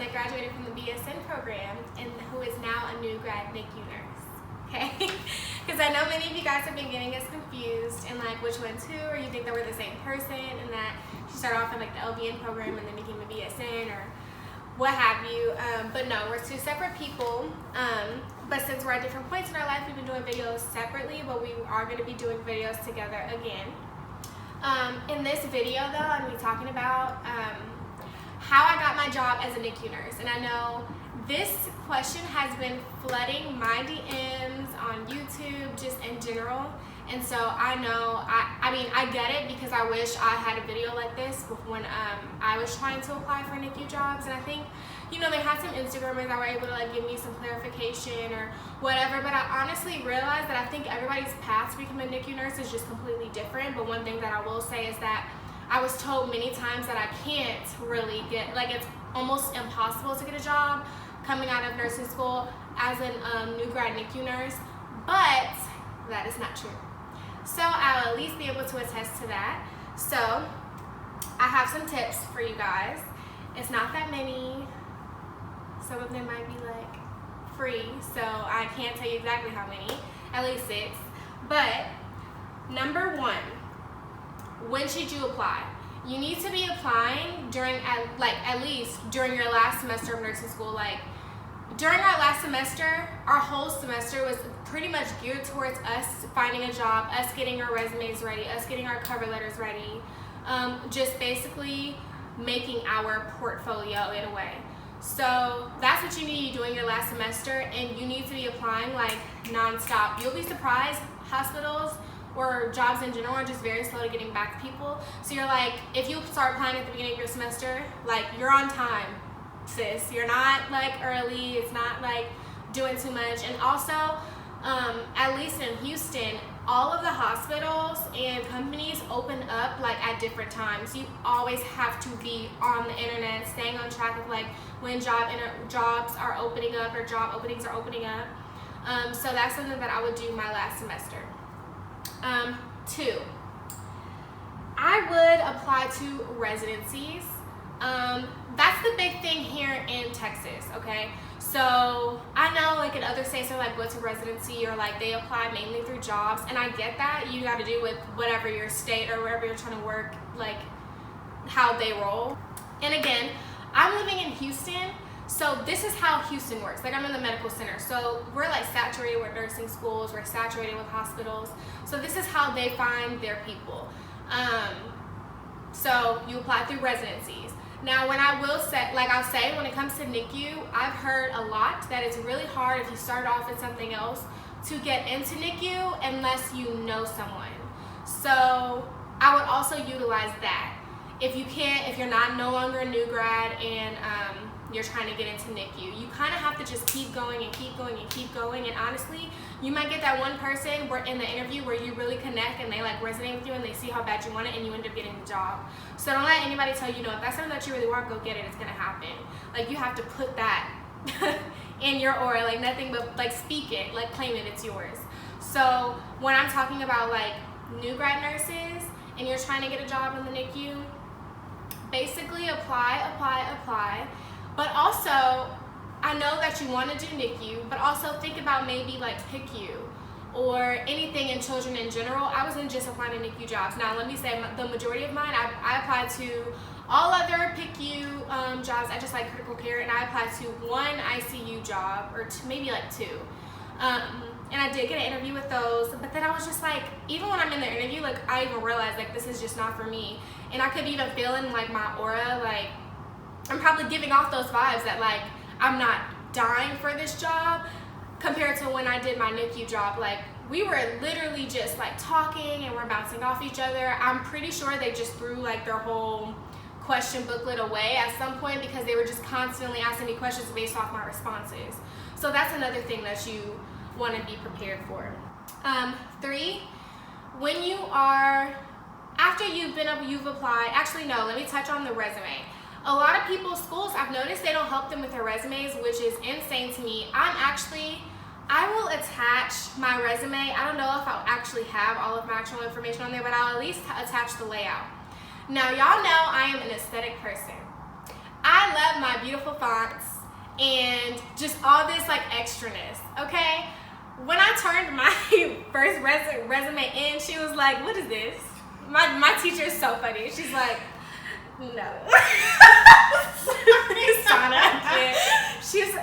that graduated from the BSN program and who is now a new grad NICU nurse. Okay? Because I know many of you guys have been getting us confused and like which one's who, or you think that we're the same person and that she started off in like the LVN program and then became a BSN or what have you. But no, we're two separate people. But since we're at different points in our life, we've been doing videos separately, but we are going to be doing videos together again. In this video though, I'm going to be talking about how I got my job as a NICU nurse. And I know this question has been flooding my DMs on YouTube, just in general. And so I know, I mean, I get it because I wish I had a video like this when I was trying to apply for NICU jobs. And I think, you know, they had some Instagrammers that were able to like give me some clarification or whatever. But I honestly realized that I think everybody's path to become a NICU nurse is just completely different. But one thing that I will say is that I was told many times that I can't really get, like it's almost impossible to get a job coming out of nursing school as a new grad NICU nurse, but that is not true. So I'll at least be able to attest to that. So I have some tips for you guys. It's not that many. Some of them might be like free, so I can't tell you exactly how many, at least 6. But number 1, when should you apply? You need to be applying during at least during your last semester of nursing school. Like during our last semester, our whole semester was pretty much geared towards us finding a job, us getting our resumes ready, us getting our cover letters ready, just basically making our portfolio in a way. So that's what you need to be doing your last semester, and you need to be applying like nonstop. You'll be surprised, hospitals or jobs in general are just very slow to getting back to people. So you're like, if you start applying at the beginning of your semester, like you're on time, sis. You're not like early, it's not like doing too much. And also, at least in Houston, all of the hospitals and companies open up like at different times. You always have to be on the internet, staying on track of like when jobs are opening up or job openings are opening up. So that's something that I would do my last semester. 2, I would apply to residencies. That's the big thing here in Texas, okay? So I know like in other states they're like go to residency or like they apply mainly through jobs, and I get that. You got to do with whatever your state or wherever you're trying to work, like how they roll. And again, I'm living in Houston, so this is how Houston works. Like I'm in the medical center, so we're like saturated with nursing schools, we're saturated with hospitals. So this is how they find their people. So you apply through residencies. Now, when I will say, like I'll say, when it comes to NICU, I've heard a lot that it's really hard if you start off with something else to get into NICU unless you know someone. So I would also utilize that. If you can't, if you're no longer a new grad and you're trying to get into NICU, you kind of have to just keep going and keep going and keep going. And honestly, you might get that one person where in the interview where you really connect and they like resonate with you and they see how bad you want it and you end up getting the job. So don't let anybody tell you, no, if that's something that you really want, go get it, it's gonna happen. Like you have to put that in your aura, like nothing but like speak it, like claim it, it's yours. So when I'm talking about like new grad nurses and you're trying to get a job in the NICU, basically apply. But also, I know that you want to do NICU, but also think about maybe like PICU or anything in children in general. I wasn't just applying to NICU jobs. Now, let me say the majority of mine, I applied to all other PICU jobs. I just like critical care, and I applied to 1 ICU job or maybe like 2. And I did get an interview with those, but then I was just like, even when I'm in the interview, like I even realized like this is just not for me. And I could be even feeling like my aura, like I'm probably giving off those vibes that like I'm not dying for this job compared to when I did my NICU job. Like we were literally just like talking and we're bouncing off each other. I'm pretty sure they just threw like their whole question booklet away at some point because they were just constantly asking me questions based off my responses. So that's another thing that you want to be prepared for. 3, when you are, after you've applied, actually no, let me touch on the resume. A lot of people's schools, I've noticed they don't help them with their resumes, which is insane to me. I will attach my resume. I don't know if I'll actually have all of my actual information on there, but I'll at least attach the layout. Now, y'all know I am an aesthetic person. I I love my beautiful fonts and just all this like extraness, okay? When I turned my first resume in, she was like, what is this? My teacher is so funny. She's like, no. Shauna, she's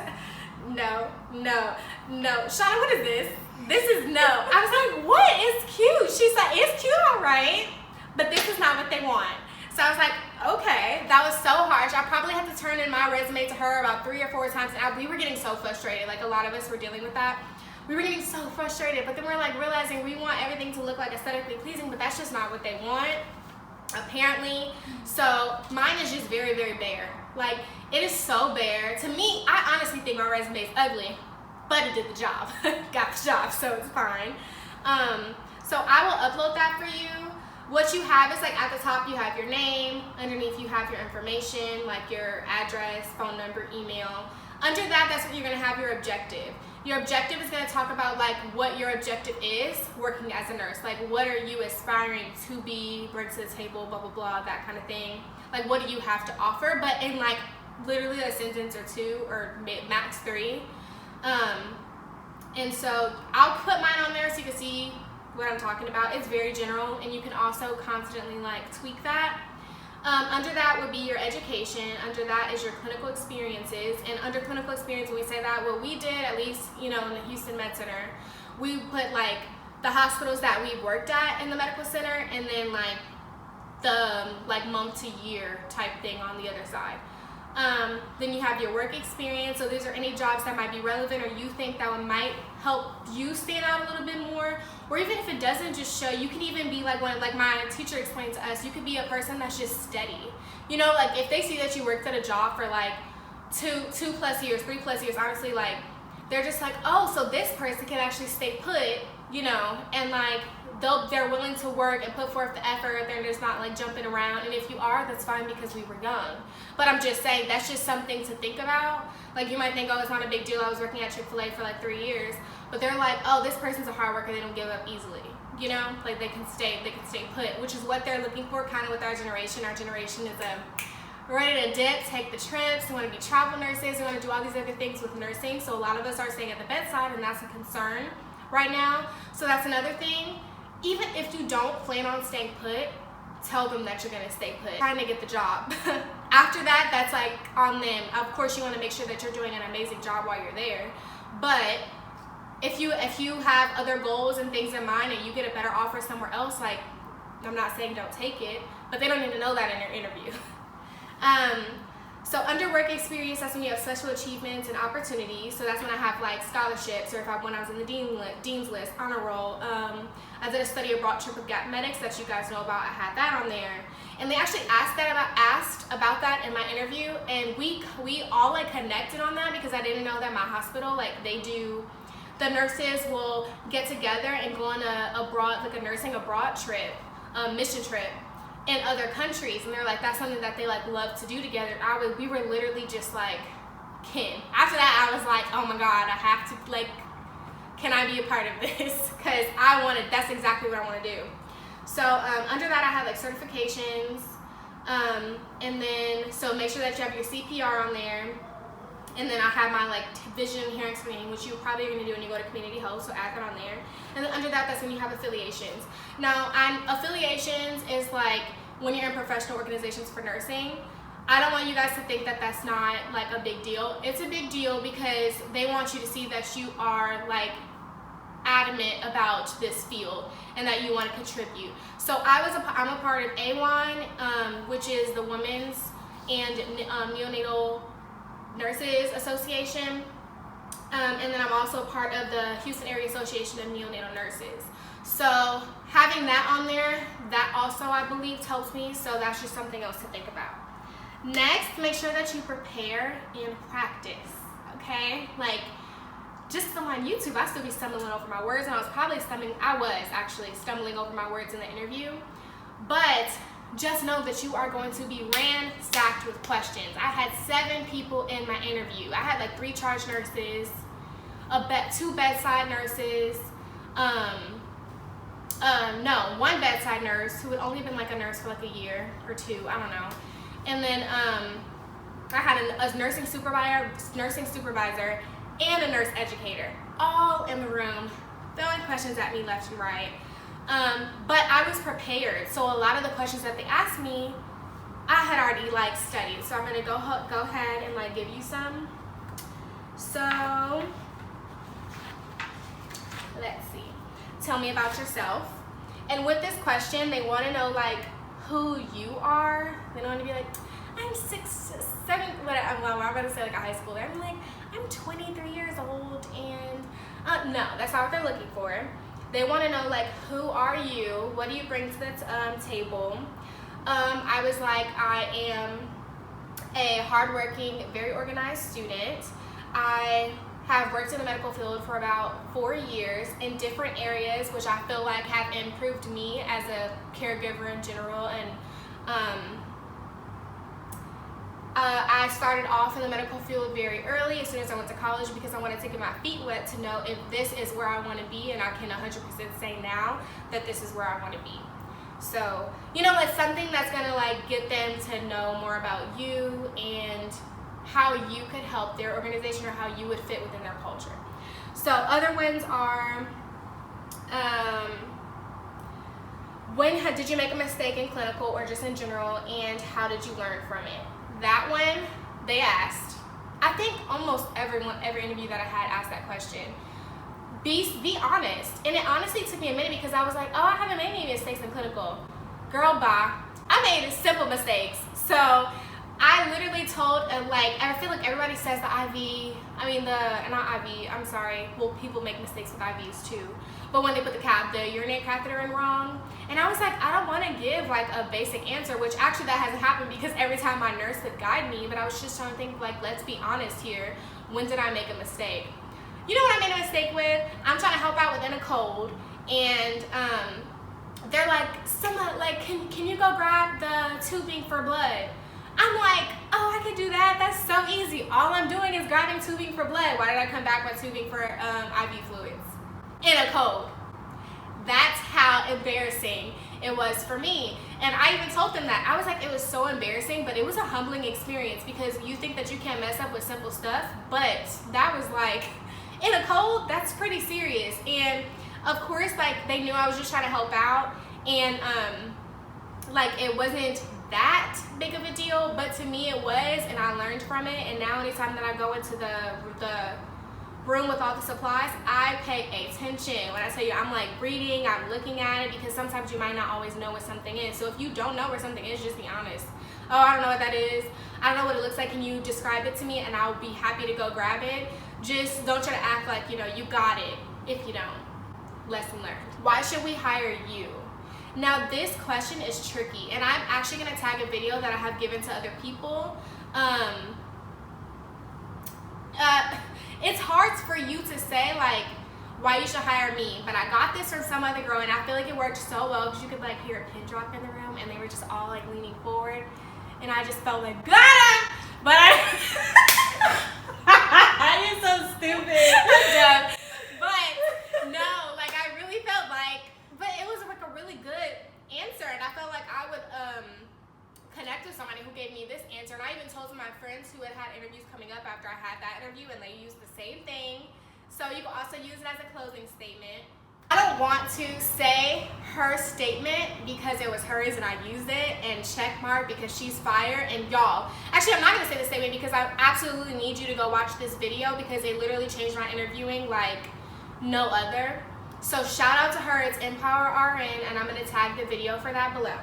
no. Shauna, what is this? This is no. I was like, what? It's cute. She's like, it's cute, all right, but this is not what they want. So I was like, okay, that was so harsh. I probably had to turn in my resume to her about 3 or 4 times, and we were getting so frustrated. Like, a lot of us were dealing with that. We were getting so frustrated, but then we're like realizing we want everything to look like aesthetically pleasing, but that's just not what they want, apparently. So mine is just very, very bare. Like, it is so bare. To me, I honestly think my resume is ugly, but it did the job. Got the job, so it's fine. So I will upload that for you. What you have is, like, at the top you have your name, underneath you have your information, like your address, phone number, email. Under that, that's what you're gonna have your objective. Your objective is gonna talk about like what your objective is working as a nurse. Like, what are you aspiring to be, bring to the table, blah, blah, blah, that kind of thing. Like, what do you have to offer? But in like literally a sentence or 2 or max 3. And so I'll put mine on there so you can see what I'm talking about. It's very general, and you can also constantly like tweak that. Under that would be your education. Under that is your clinical experiences. And under clinical experience, when we say that, what we did, at least, you know, in the Houston Med Center, we put like the hospitals that we worked at in the medical center, and then like the like month to year type thing on the other side. Then you have your work experience. So these are any jobs that might be relevant or you think that might help you stand out a little bit more. Or even if it doesn't, just show, you can even be like one, like my teacher explained to us, you could be a person that's just steady. You know, like if they see that you worked at a job for like two plus years, 3+ years, honestly, like they're just like, oh, so this person can actually stay put, you know, and like they're willing to work and put forth the effort. They're just not like jumping around. And if you are, that's fine because we were young. But I'm just saying, that's just something to think about. Like, you might think, oh, it's not a big deal. I was working at Chick-fil-A for like 3 years. But they're like, oh, this person's a hard worker. They don't give up easily. You know, like they can stay put, which is what they're looking for kind of with our generation. Our generation is ready to dip, take the trips. They want to be travel nurses. They want to do all these other things with nursing. So a lot of us are staying at the bedside, and that's a concern right now. So that's another thing. Even if you don't plan on staying put, tell them that you're going to stay put. Trying to get the job. After that, that's like on them. Of course, you want to make sure that you're doing an amazing job while you're there. But if you have other goals and things in mind and you get a better offer somewhere else, like, I'm not saying don't take it, but they don't need to know that in your interview. So under work experience, that's when you have special achievements and opportunities. So that's when I have like scholarships, or when I was in the dean's list, honor roll. I did a study abroad trip with GAP Medics that you guys know about. I had that on there, and they actually asked about that in my interview, and we all like connected on that because I didn't know that my hospital, like, they do. The nurses will get together and go on a nursing abroad trip, mission trip in other countries, and they're like, that's something that they like love to do together. We were literally just like kin. After that, I was like, oh my God, I have to, like, can I be a part of this? Because that's exactly what I want to do. So under that, I have like certifications, and then so make sure that you have your CPR on there. And then I have my like vision and hearing screening, which you probably are going to do when you go to community health, so add that on there. And then under that, that's when you have affiliations. Now, affiliations is like when you're in professional organizations for nursing. I don't want you guys to think that that's not like a big deal. It's a big deal because they want you to see that you are like adamant about this field and that you want to contribute. So I'm a part of AWAN, which is the Women's and Neonatal Nurses Association, and then I'm also part of the Houston Area Association of Neonatal Nurses. So having that on there, that also I believe helps me, so that's just something else to think about. Next, make sure that you prepare and practice, okay? Like, just on YouTube, I still be stumbling over my words, and I was actually stumbling over my words in the interview, but just know that you are going to be ransacked with questions. I had 7 people in my interview. I had like 3 charge nurses, 2 bedside nurses, 1 bedside nurse who had only been like a nurse for like a year or 2, I don't know. And then I had a nursing supervisor, and a nurse educator, all in the room, throwing questions at me left and right. But I was prepared, so a lot of the questions that they asked me, I had already like studied. So I'm gonna go ahead and like give you some. So let's see. Tell me about yourself. And with this question, they want to know like who you are. They don't want to be like, I'm 6, 7, whatever. Well, I'm about to say like a high schooler. I'm like, I'm 23 years old, and no, that's not what they're looking for. They want to know like, who are you? What do you bring to the table? I was like, I am a hardworking, very organized student. I have worked in the medical field for about 4 years in different areas, which I feel like have improved me as a caregiver in general. And I started off in the medical field very early, as soon as I went to college, because I wanted to get my feet wet to know if this is where I want to be, and I can 100% say now that this is where I want to be. So, you know, it's something that's gonna like get them to know more about you and how you could help their organization or how you would fit within their culture. So other ones are, when did you make a mistake in clinical or just in general, and how did you learn from it? That one, they asked. I think almost every interview that I had asked that question. Be honest. And it honestly took me a minute, because I was like, oh, I haven't made any mistakes in clinical. Girl, bye. I made simple mistakes. So I literally told, I feel like everybody says the IV, not IV, I'm sorry. Well, people make mistakes with IVs too. But when they put the urinary catheter in wrong, and I was like, I don't want to give like a basic answer, which actually that hasn't happened, because every time my nurse would guide me, but I was just trying to think like, let's be honest here. When did I make a mistake? You know what I made a mistake with? I'm trying to help out within a cold, and they're like, can you go grab the tubing for blood? I'm like, oh, I could do that. That's so easy. All I'm doing is grabbing tubing for blood. Why did I come back with tubing for IV fluids in a cold? That's how embarrassing it was for me. And I even told them that. I was like, it was so embarrassing, but it was a humbling experience, because you think that you can't mess up with simple stuff, but that was like, in a cold, that's pretty serious. And of course, like, they knew I was just trying to help out, and like, it wasn't that big of a deal, but to me it was, and I learned from it. And now anytime that I go into the room with all the supplies, I pay attention. When I tell you, I'm like reading, I'm looking at it, because sometimes you might not always know what something is. So if you don't know where something is, just be honest. Oh, I don't know what that is. I don't know what it looks like. Can you describe it to me? And I'll be happy to go grab it. Just don't try to act like, you know, you got it if you don't. Lesson learned. Why should we hire you? Now this question is tricky, and I'm actually going to tag a video that I have given to other people. It's hard for you to say like why you should hire me, but I got this from some other girl, and I feel like it worked so well, because you could like hear a pin drop in the room, and they were just all like leaning forward, and I just felt like, got him! But you're so stupid. But no, like I really felt like, but it was like a really good answer, and I felt like I would connect with somebody who gave me this answer. And I even told my friends who had interviews coming up after I had that interview, and they used the same thing. So you can also use it as a closing statement. I don't want to say her statement because it was hers and I used it, and check mark because she's fire. And y'all, actually I'm not going to say the statement, because I absolutely need you to go watch this video, because it literally changed my interviewing like no other. So shout out to her. It's EmpowerRN, and I'm going to tag the video for that below.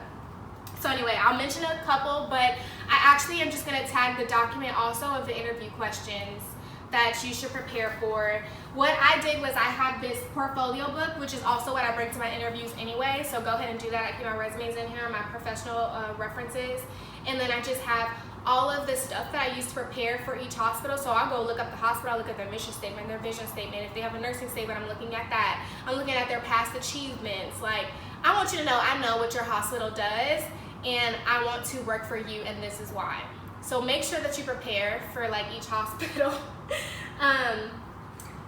So anyway, I'll mention a couple, but I actually am just going to tag the document also of the interview questions that you should prepare for. What I did was I have this portfolio book, which is also what I bring to my interviews anyway, so go ahead and do that. I keep my resumes in here, my professional references, and then I just have all of the stuff that I use to prepare for each hospital. So I'll go look up the hospital, I'll look at their mission statement, their vision statement. If they have a nursing statement, I'm looking at that. I'm looking at their past achievements. Like, I want you to know I know what your hospital does, and I want to work for you, and this is why. So make sure that you prepare for like each hospital.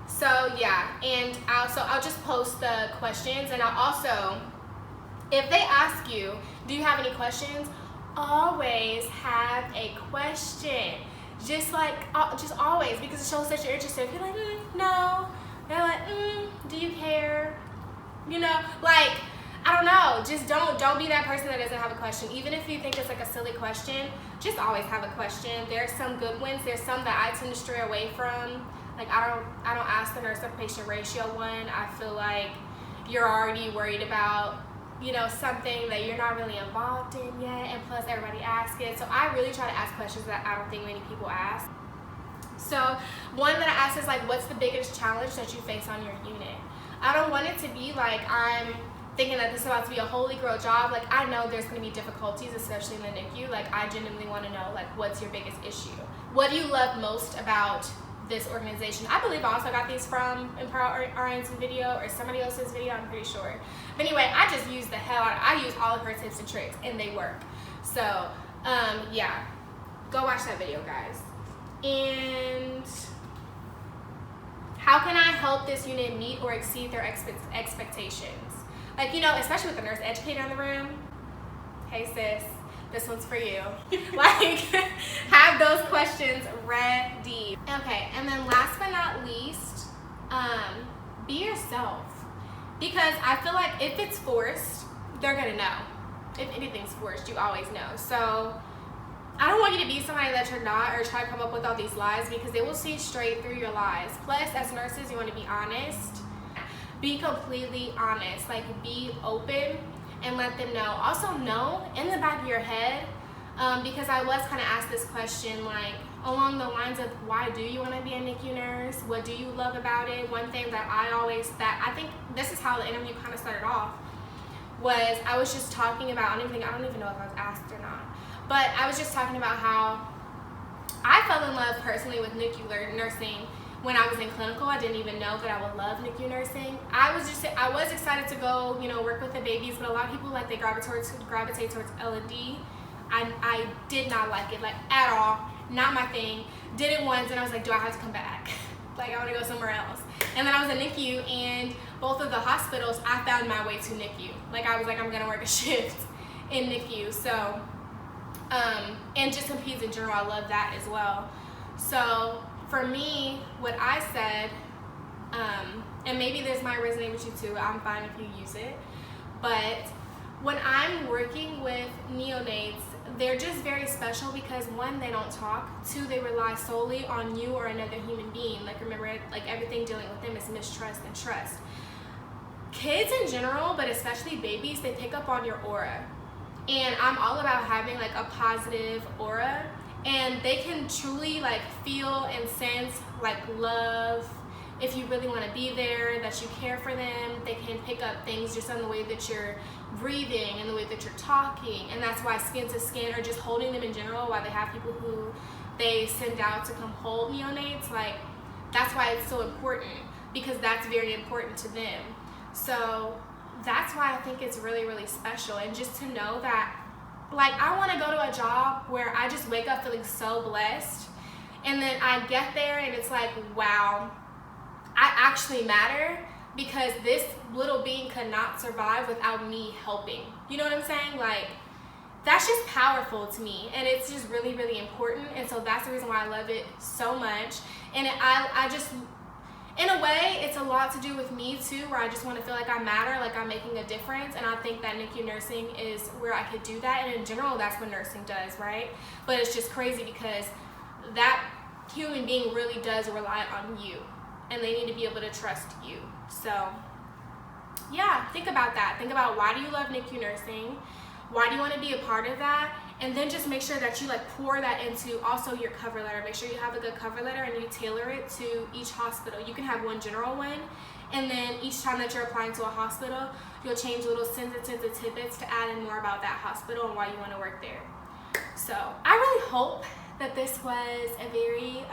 So yeah, and I'll just post the questions, and I'll also, if they ask you, do you have any questions? always have a question. Just always, because it shows that you're interested. If you're like, no, they're like, do you care? You know, like, I don't know. Just don't be that person that doesn't have a question. Even if you think it's like a silly question, just always have a question. There's some good ones. There's some that I tend to stray away from. Like, I don't ask the nurse patient ratio one. I feel like you're already worried about, you know, something that you're not really involved in yet, and plus everybody asks it. So I really try to ask questions that I don't think many people ask. So one that I ask is like, what's the biggest challenge that you face on your unit? I don't want it to be like I'm thinking that this is about to be a holy grail job. Like, I know there's going to be difficulties, especially in the NICU. Like, I genuinely want to know, like, what's your biggest issue? What do you love most about this organization? I believe I also got these from EmpowerRN's video or somebody else's video, I'm pretty sure. But anyway, I just use the hell out of it. I use all of her tips and tricks, and they work. So, yeah, go watch that video, guys. And how can I help this unit meet or exceed their expectations? Like, you know, especially with the nurse educator in the room. Hey, sis, this one's for you. Like, have those questions ready. Okay, and then last but not least, be yourself. Because I feel like if it's forced, they're gonna know. If anything's forced, you always know. So I don't want you to be somebody that you're not, or try to come up with all these lies, because they will see straight through your lies. Plus, as nurses, you want to be honest. Be completely honest. Like, be open and let them know. Also know in the back of your head, because I was kind of asked this question, like, along the lines of, why do you want to be a NICU nurse? What do you love about it? One thing that I think this is how the interview kind of started off, was I was just talking about, I don't even know if I was asked or not, but I was just talking about how I fell in love personally with NICU nursing when I was in clinical. I didn't even know that I would love NICU nursing. I was excited to go, you know, work with the babies, but a lot of people, like, they gravitate towards L&D. I did not like it, like, at all. Not my thing. Did it once, and I was like, do I have to come back? Like, I want to go somewhere else. And then I was in NICU, and both of the hospitals, I found my way to NICU. Like, I was like, I'm gonna work a shift in NICU. So, and just in peds in general, I love that as well. So for me, what I said, and maybe this might resonate with you too, I'm fine if you use it, but when I'm working with neonates, they're just very special because, one, they don't talk, two, they rely solely on you or another human being. Like, remember, like, everything dealing with them is mistrust and trust. Kids in general, but especially babies, they pick up on your aura. And I'm all about having, like, a positive aura, and they can truly, like, feel and sense, like, love. If you really want to be there, that you care for them, they can pick up things just on the way that you're breathing and the way that you're talking. And that's why skin to skin, or just holding them in general, why they have people who they send out to come hold neonates, like, that's why it's so important, because that's very important to them. So that's why I think it's really, really special. And just to know that, like, I want to go to a job where I just wake up feeling so blessed, and then I get there and it's like, wow, I actually matter, because this little being could not survive without me helping. You know what I'm saying? Like, that's just powerful to me, and it's just really, really important. And so that's the reason why I love it so much. And I just, in a way, it's a lot to do with me too, where I just want to feel like I matter, like I'm making a difference. And I think that NICU nursing is where I could do that. And in general, that's what nursing does, right? But it's just crazy because that human being really does rely on you, and they need to be able to trust you. So yeah, think about that. Think about, why do you love NICU nursing? Why do you want to be a part of that? And then just make sure that you, like, pour that into also your cover letter. Make sure you have a good cover letter and you tailor it to each hospital. You can have one general one, and then each time that you're applying to a hospital, you'll change little sentences and tidbits to add in more about that hospital and why you want to work there. So I really hope that this was a very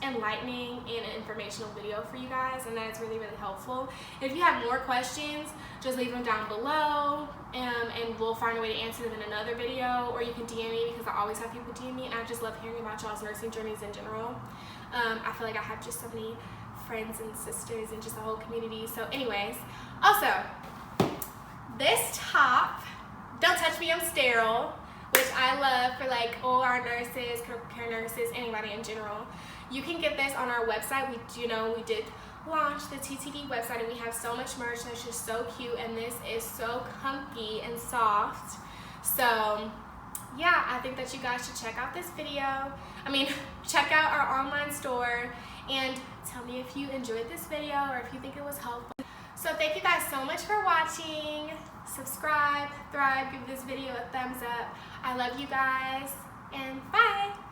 enlightening and informational video for you guys, and that it's really, really helpful. If you have more questions, just leave them down below, and we'll find a way to answer them in another video, or you can DM me, because I always have people DM me, and I just love hearing about y'all's nursing journeys in general. I feel like I have just so many friends and sisters and just a whole community. So anyways, also, this top, don't touch me, I'm sterile. which I love for like OR nurses, critical care nurses, anybody in general. You can get this on our website. We did launch the TTD website, and we have so much merch that's just so cute, and this is so comfy and soft. So yeah, I think that you guys should check out this video. Check out our online store and tell me if you enjoyed this video or if you think it was helpful. So thank you guys so much for watching. Subscribe, thrive, give this video a thumbs up. I love you guys, and bye.